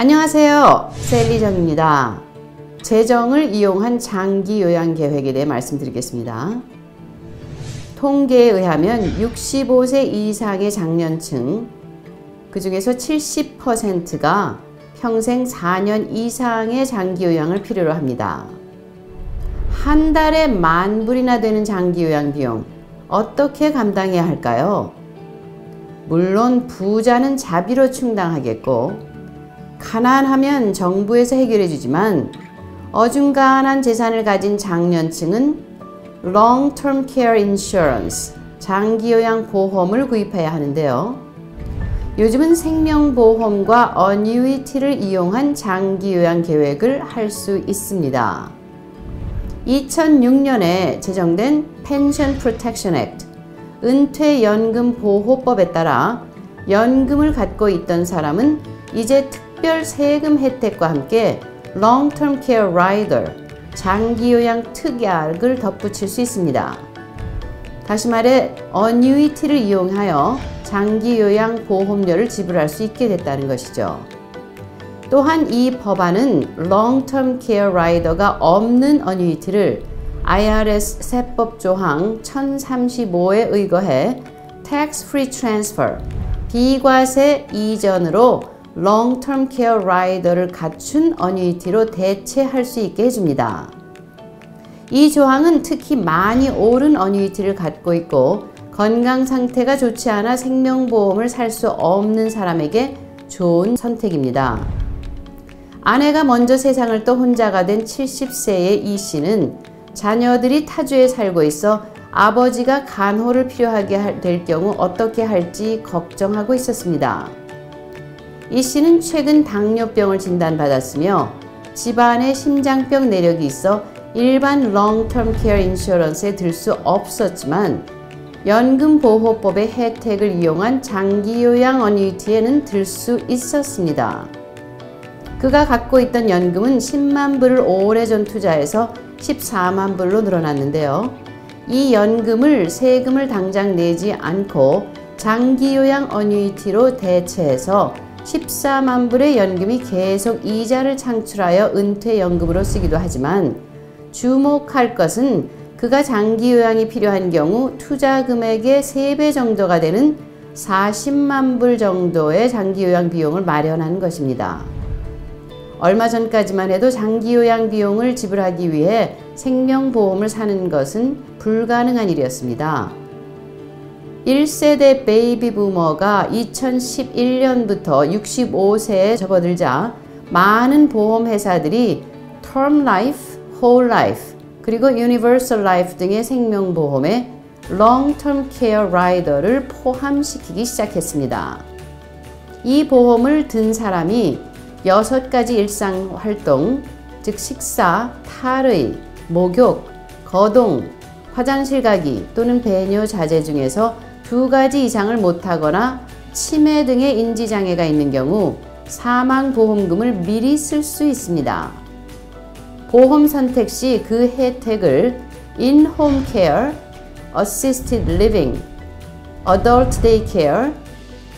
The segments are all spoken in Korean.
안녕하세요. 셀리정입니다. 재정을 이용한 장기 요양 계획에 대해 말씀드리겠습니다. 통계에 의하면 65세 이상의 장년층, 그 중에서 70%가 평생 4년 이상의 장기 요양을 필요로 합니다. 한 달에 10,000불이나 되는 장기 요양 비용, 어떻게 감당해야 할까요? 물론 부자는 자비로 충당하겠고, 가난하면 정부에서 해결해 주지만 어중간한 재산을 가진 장년층은 Long-Term Care Insurance, 장기 요양 보험을 구입해야 하는데요. 요즘은 생명보험과 어뉴이티를 이용한 장기 요양 계획을 할 수 있습니다. 2006년에 제정된 Pension Protection Act, 은퇴연금보호법에 따라 연금을 갖고 있던 사람은 이제 특별 세금 혜택과 함께 Long-Term Care Rider, 장기 요양 특약을 덧붙일 수 있습니다. 다시 말해 어뉴이티를 이용하여 장기 요양 보험료를 지불할 수 있게 됐다는 것이죠. 또한 이 법안은 Long-Term Care Rider가 없는 어뉴이티를 IRS 세법 조항 1035에 의거해 Tax-Free Transfer, 비과세 이전으로 Long-Term Care Rider를 갖춘 어뉴이티로 대체할 수 있게 해줍니다. 이 조항은 특히 많이 오른 어뉴이티를 갖고 있고 건강 상태가 좋지 않아 생명보험을 살 수 없는 사람에게 좋은 선택입니다. 아내가 먼저 세상을 떠 혼자가 된 70세의 이 씨는 자녀들이 타주에 살고 있어 아버지가 간호를 필요하게 될 경우 어떻게 할지 걱정하고 있었습니다. 이 씨는 최근 당뇨병을 진단받았으며 집안에 심장병 내력이 있어 일반 Long-Term Care Insurance에 들 수 없었지만 연금보호법의 혜택을 이용한 장기요양 어뉴이티에는 들 수 있었습니다. 그가 갖고 있던 연금은 10만 불을 오래전 투자해서 14만 불로 늘어났는데요. 이 연금을 세금을 당장 내지 않고 장기요양 어뉴이티로 대체해서 14만 불의 연금이 계속 이자를 창출하여 은퇴연금으로 쓰기도 하지만 주목할 것은 그가 장기요양이 필요한 경우 투자 금액의 3배 정도가 되는 40만 불 정도의 장기요양 비용을 마련하는 것입니다. 얼마 전까지만 해도 장기요양 비용을 지불하기 위해 생명보험을 사는 것은 불가능한 일이었습니다. 1세대 베이비 부머가 2011년부터 65세에 접어들자 많은 보험회사들이 Term Life, Whole Life, 그리고 Universal Life 등의 생명보험에 Long-Term Care Rider를 포함시키기 시작했습니다. 이 보험을 든 사람이 6가지 일상활동, 즉 식사, 탈의, 목욕, 거동, 화장실 가기 또는 배뇨 자제 중에서 2가지 이상을 못하거나 치매 등의 인지장애가 있는 경우 사망보험금을 미리 쓸 수 있습니다. 보험 선택 시 그 혜택을 In-Home Care, Assisted Living, Adult Day Care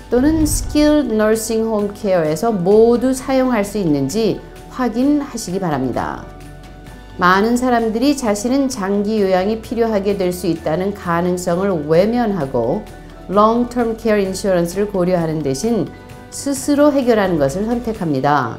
또는 Skilled Nursing Home Care에서 모두 사용할 수 있는지 확인하시기 바랍니다. 많은 사람들이 자신은 장기 요양이 필요하게 될 수 있다는 가능성을 외면하고 Long-Term Care Insurance를 고려하는 대신 스스로 해결하는 것을 선택합니다.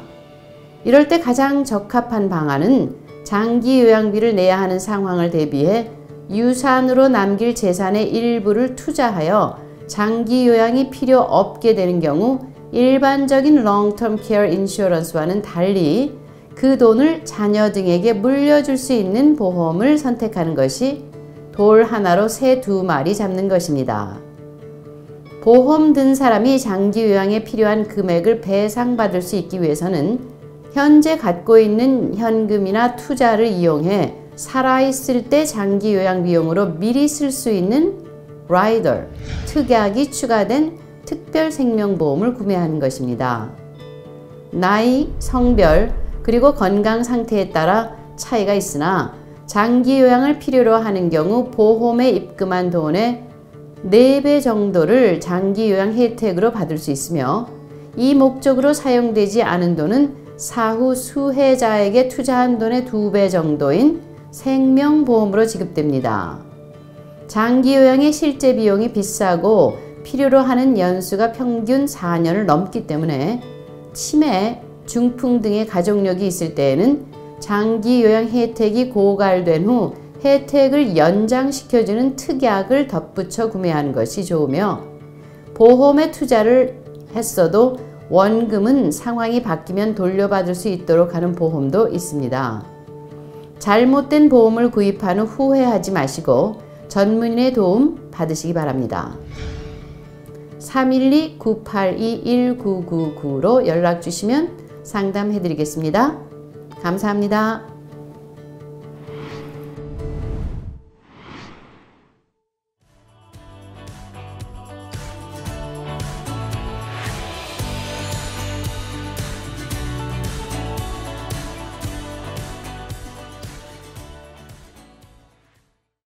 이럴 때 가장 적합한 방안은 장기 요양비를 내야 하는 상황을 대비해 유산으로 남길 재산의 일부를 투자하여 장기 요양이 필요 없게 되는 경우 일반적인 Long-Term Care Insurance와는 달리 그 돈을 자녀 등에게 물려줄 수 있는 보험을 선택하는 것이 돌 하나로 새 2마리 잡는 것입니다. 보험 든 사람이 장기 요양에 필요한 금액을 배상받을 수 있기 위해서는 현재 갖고 있는 현금이나 투자를 이용해 살아있을 때 장기 요양 비용으로 미리 쓸 수 있는 라이더, 특약이 추가된 특별 생명보험을 구매하는 것입니다. 나이, 성별, 그리고 건강 상태에 따라 차이가 있으나 장기 요양을 필요로 하는 경우 보험에 입금한 돈의 4배 정도를 장기 요양 혜택으로 받을 수 있으며 이 목적으로 사용되지 않은 돈은 사후 수혜자에게 투자한 돈의 2배 정도인 생명보험으로 지급됩니다. 장기요양의 실제 비용이 비싸고 필요로 하는 연수가 평균 4년을 넘기 때문에 치매, 중풍 등의 가족력이 있을 때에는 장기요양 혜택이 고갈된 후 혜택을 연장시켜주는 특약을 덧붙여 구매하는 것이 좋으며, 보험에 투자를 했어도 원금은 상황이 바뀌면 돌려받을 수 있도록 하는 보험도 있습니다. 잘못된 보험을 구입한 후 후회하지 마시고 전문인의 도움 받으시기 바랍니다. 312-982-1999로 연락 주시면 상담해 드리겠습니다. 감사합니다.